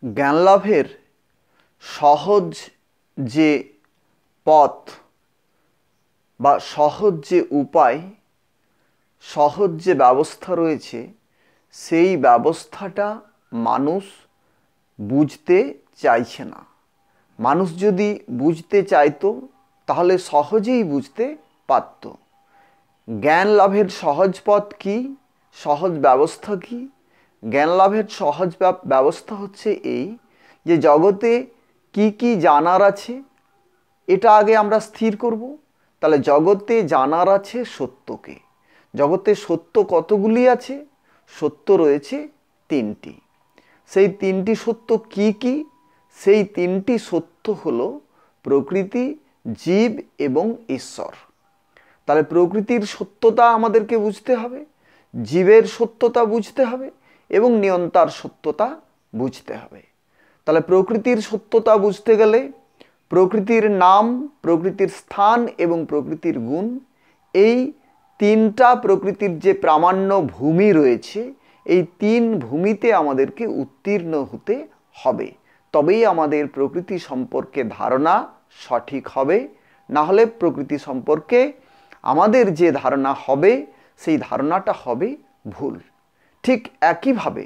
জ্ঞান লাভের সহজ যে পথ বা সহজ যে উপায়, সহজ যে ব্যবস্থা রয়েছে, সেই ব্যবস্থাটা মানুষ বুঝতে চাইছে না। মানুষ যদি বুঝতে চাইতো তাহলে সহজেই বুঝতে পারত। জ্ঞান লাভের সহজ পথ কি, সহজ ব্যবস্থা কি? জ্ঞান লাভের সহজ ব্যবস্থা হচ্ছে এই যে জগতে কি কি জানার আছে এটা আগে আমরা স্থির করব। তাহলে জগতে জানার আছে সত্যকে। জগতে সত্য কতগুলি আছে? সত্য রয়েছে তিনটি। সেই তিনটি সত্য কি কি? সেই তিনটি সত্য হলো প্রকৃতি, জীব এবং ঈশ্বর। তাহলে প্রকৃতির সত্যতা আমাদেরকে বুঝতে হবে, জীবের সত্যতা বুঝতে হবে এবং নিয়ন্তার সত্যতা বুঝতে হবে। তাহলে প্রকৃতির সত্যতা বুঝতে গেলে প্রকৃতির নাম, প্রকৃতির স্থান এবং প্রকৃতির গুণ, এই তিনটা প্রকৃতির যে প্রামাণ্য ভূমি রয়েছে, এই তিন ভূমিতে আমাদেরকে উত্তীর্ণ হতে হবে। তবেই আমাদের প্রকৃতি সম্পর্কে ধারণা সঠিক হবে। না হলে প্রকৃতি সম্পর্কে আমাদের যে ধারণা হবে সেই ধারণাটা হবে ভুল। ঠিক একইভাবে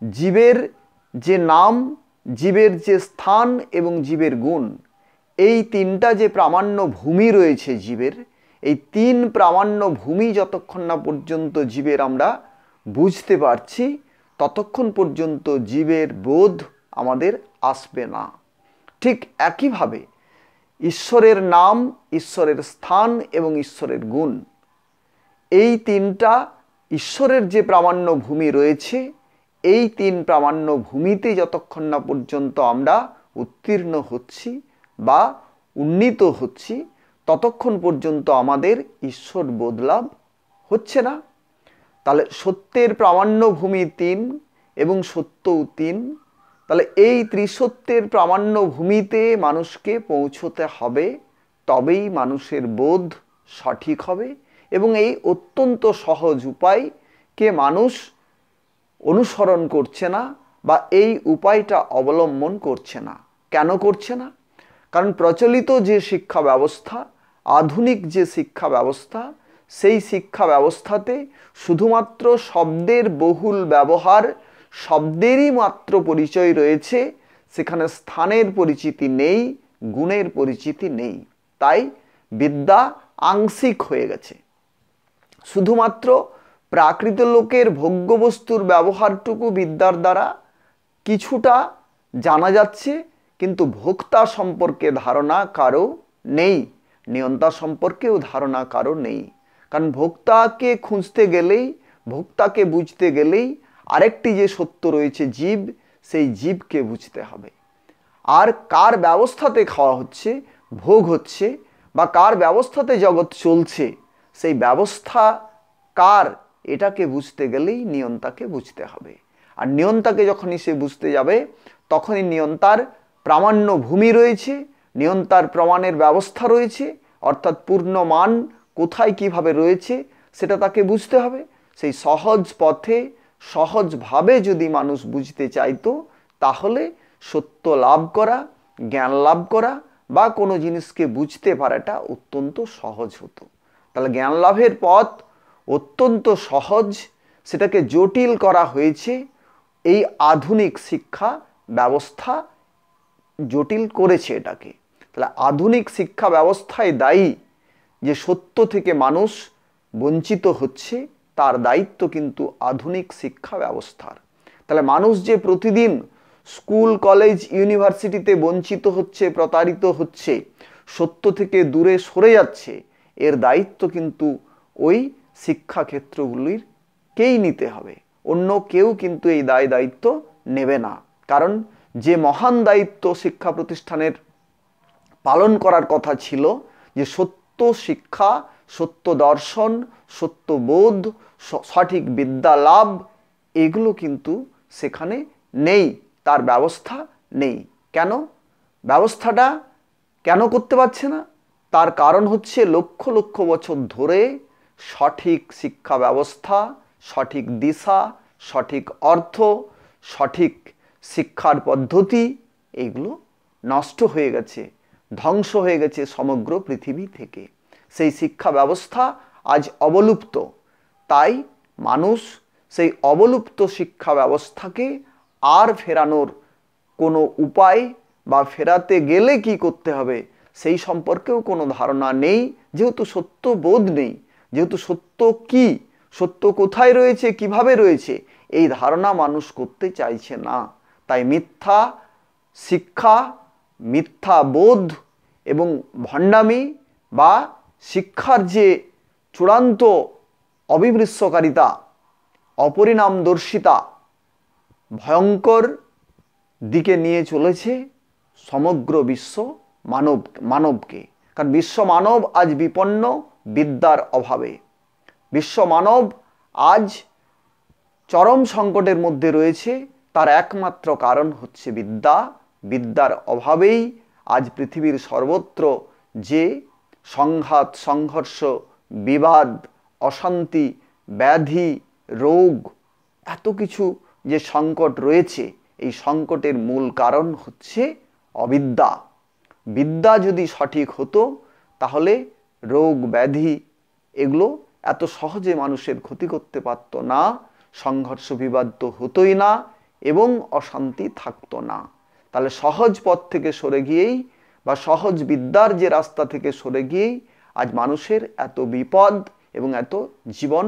জীবের যে নাম, জীবের যে স্থান এবং জীবের গুণ, এই তিনটা যে প্রামাণ্য ভূমি রয়েছে জীবের, এই তিন প্রামাণ্য ভূমি যতক্ষণ না পর্যন্ত জীবের আমরা বুঝতে পারছি ততক্ষণ পর্যন্ত জীবের বোধ আমাদের আসবে না। ঠিক একইভাবে ঈশ্বরের নাম, ঈশ্বরের স্থান এবং ঈশ্বরের গুণ, এই তিনটা ঈশ্বরের যে প্রামাণ্য ভূমি রয়েছে, এই তিন প্রামাণ্য ভূমিতে যতক্ষণ না পর্যন্ত আমরা উত্তীর্ণ হচ্ছি বা উন্নীত হচ্ছি ততক্ষণ পর্যন্ত আমাদের ঈশ্বর বোধ লাভ হচ্ছে না। তাহলে সত্যের প্রামাণ্য ভূমি তিন এবং সত্যও তিন। তাহলে এই ত্রিসত্যের প্রামাণ্য ভূমিতে মানুষকে পৌঁছতে হবে, তবেই মানুষের বোধ সঠিক হবে। এবং এই অত্যন্ত সহজ উপায়কে মানুষ অনুসরণ করছে না বা এই উপায়টা অবলম্বন করছে না। কেন করছে না? কারণ প্রচলিত যে শিক্ষা ব্যবস্থা, আধুনিক যে শিক্ষা ব্যবস্থা, সেই শিক্ষা ব্যবস্থাতে শুধুমাত্র শব্দের বহুল ব্যবহার, শব্দেরই মাত্র পরিচয় রয়েছে, সেখানে স্থানের পরিচিতি নেই, গুণের পরিচিতি নেই। তাই বিদ্যা আংশিক হয়ে গেছে। শুধুমাত্র প্রাকৃত লোকের ভোগ্যবস্তুর ব্যবহারটুকু বিদ্যার দ্বারা কিছুটা জানা যাচ্ছে, কিন্তু ভোক্তা সম্পর্কে ধারণা কারো নেই, নিয়ন্তা সম্পর্কেও ধারণা কারো নেই। কারণ ভোক্তাকে খুঁজতে গেলেই, ভোক্তাকে বুঝতে গেলেই আরেকটি যে সত্য রয়েছে জীব, সেই জীবকে বুঝতে হবে। আর কার ব্যবস্থাতে খাওয়া হচ্ছে, ভোগ হচ্ছে, বা কার ব্যবস্থাতে জগৎ চলছে, সেই ব্যবস্থা কার, এটাকে বুঝতে গেলেই নিয়ন্তাকে বুঝতে হবে। আর নিয়ন্তাকে যখনই সে বুঝতে যাবে তখনই নিয়ন্তার প্রামাণ্য ভূমি রয়েছে, নিয়ন্তার প্রমাণের ব্যবস্থা রয়েছে, অর্থাৎ পূর্ণ মান কোথায় কিভাবে রয়েছে সেটা তাকে বুঝতে হবে। সেই সহজ পথে সহজভাবে যদি মানুষ বুঝতে চাইতো তাহলে সত্য লাভ করা, জ্ঞান লাভ করা বা কোনো জিনিসকে বুঝতে পারাটা অত্যন্ত সহজ হতো। তাহলে জ্ঞান লাভের পথ অত্যন্ত সহজ, সেটাকে জটিল করা হয়েছে। এই আধুনিক শিক্ষা ব্যবস্থা জটিল করেছে এটাকে। তাহলে আধুনিক শিক্ষা ব্যবস্থায় দায়ী যে সত্য থেকে মানুষ বঞ্চিত হচ্ছে, তার দায়িত্ব কিন্তু আধুনিক শিক্ষা ব্যবস্থার। তাহলে মানুষ যে প্রতিদিন স্কুল, কলেজ, ইউনিভার্সিটিতে বঞ্চিত হচ্ছে, প্রতারিত হচ্ছে, সত্য থেকে দূরে সরে যাচ্ছে, এর দায়িত্ব কিন্তু ওই শিক্ষাক্ষেত্রগুলির কেই নিতে হবে। অন্য কেউ কিন্তু এই দায়িত্ব নেবে না। কারণ যে মহান দায়িত্ব শিক্ষা প্রতিষ্ঠানের পালন করার কথা ছিল, যে সত্য শিক্ষা, সত্য দর্শন, সত্য বোধ, সঠিক বিদ্যা লাভ, এগুলো কিন্তু সেখানে নেই, তার ব্যবস্থা নেই। কেন ব্যবস্থাটা কেন করতে পারছে না? তার কারণ হচ্ছে লক্ষ লক্ষ বছর ধরে সঠিক শিক্ষা ব্যবস্থা, সঠিক দিশা, সঠিক অর্থ, সঠিক শিক্ষার পদ্ধতি এইগুলো নষ্ট হয়ে গেছে, ধ্বংস হয়ে গেছে সমগ্র পৃথিবী থেকে। সেই শিক্ষা ব্যবস্থা আজ অবলুপ্ত। তাই মানুষ সেই অবলুপ্ত শিক্ষা ব্যবস্থাকে আর ফেরানোর কোনো উপায় বা ফেরাতে গেলে কি করতে হবে সেই সম্পর্কেও কোনো ধারণা নেই, যেহেতু সত্য বোধ নেই, যেহেতু সত্য কি, সত্য কোথায় রয়েছে, কিভাবে রয়েছে, এই ধারণা মানুষ করতে চাইছে না। তাই মিথ্যা শিক্ষা, মিথ্যা বোধ এবং ভণ্ডামি বা শিক্ষার যে চূড়ান্ত অবিমৃশ্যকারিতা, অপরিণামদর্শিতা ভয়ঙ্কর দিকে নিয়ে চলেছে সমগ্র বিশ্ব মানবকে। কারণ বিশ্ব মানব আজ বিপন্ন বিদ্যার অভাবে। বিশ্ব মানব আজ চরম সংকটের মধ্যে রয়েছে। তার একমাত্র কারণ হচ্ছে বিদ্যা। বিদ্যার অভাবেই আজ পৃথিবীর সর্বত্র যে সংঘাত, সংঘর্ষ, বিবাদ, অশান্তি, ব্যাধি, রোগ, এত কিছু যে সংকট রয়েছে, এই সংকটের মূল কারণ হচ্ছে অবিদ্যা। বিদ্যা যদি সঠিক হতো তাহলে রোগ ব্যাধি এগুলো এত সহজে মানুষের ক্ষতি করতে পারত না, সংঘর্ষ বিবাদ তো হতোই না এবং অশান্তি থাকতো না। তাহলে সহজ পথ থেকে সরে গিয়েই বা সহজ বিদ্যার যে রাস্তা থেকে সরে গিয়েই আজ মানুষের এত বিপদ এবং এত জীবন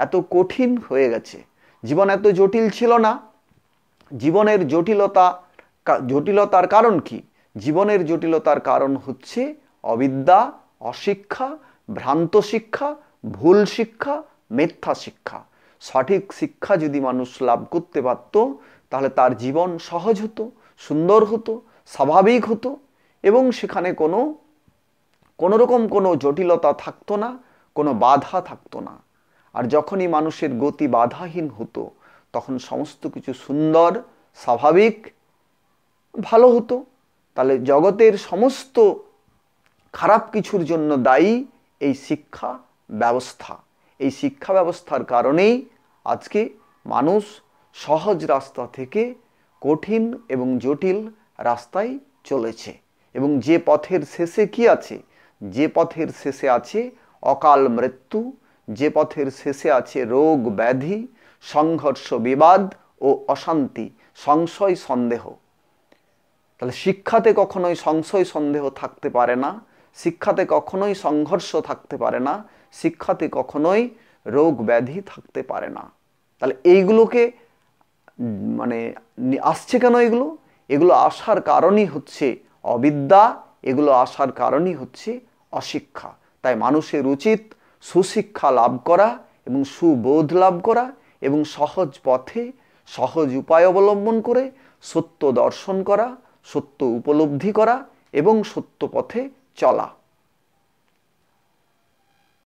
এত কঠিন হয়ে গেছে। জীবন এত জটিল ছিল না। জীবনের জটিলতার কারণ কি? জীবনের জটিলতার কারণ হচ্ছে অবিদ্যা, অশিক্ষা, ভ্রান্ত শিক্ষা, ভুল শিক্ষা, মিথ্যা শিক্ষা। সঠিক শিক্ষা যদি মানুষ লাভ করতে পারত তাহলে তার জীবন সহজ হতো, সুন্দর হতো, স্বাভাবিক হতো এবং সেখানে কোনো রকম কোনো জটিলতা থাকতো না, কোনো বাধা থাকতো না। আর যখনই মানুষের গতি বাধাহীন হতো তখন সমস্ত কিছু সুন্দর, স্বাভাবিক, ভালো হতো। তাহলে জগতের সমস্ত খারাপ কিছুর জন্য দায়ী এই শিক্ষা ব্যবস্থা। এই শিক্ষা ব্যবস্থার কারণেই আজকে মানুষ সহজ রাস্তা থেকে কঠিন এবং জটিল রাস্তায় চলেছে। এবং যে পথের শেষে কি আছে? যে পথের শেষে আছে অকাল মৃত্যু, যে পথের শেষে আছে রোগ ব্যাধি, সংঘর্ষ বিবাদ ও অশান্তি, সংশয় সন্দেহ। তাহলে শিক্ষাতে কখনোই সংশয় সন্দেহ থাকতে পারে না, শিক্ষাতে কখনোই সংঘর্ষ থাকতে পারে না, শিক্ষাতে কখনোই রোগ ব্যাধি থাকতে পারে না। তাহলে এইগুলোকে আসছে কেন? এগুলো আসার কারণই হচ্ছে অবিদ্যা, এগুলো আসার কারণই হচ্ছে অশিক্ষা। তাই মানুষের উচিত সুশিক্ষা লাভ করা এবং সুবোধ লাভ করা এবং সহজ পথে সহজ উপায় অবলম্বন করে সত্য দর্শন করা, সত্য উপলব্ধি করা এবং সত্য পথে চলা।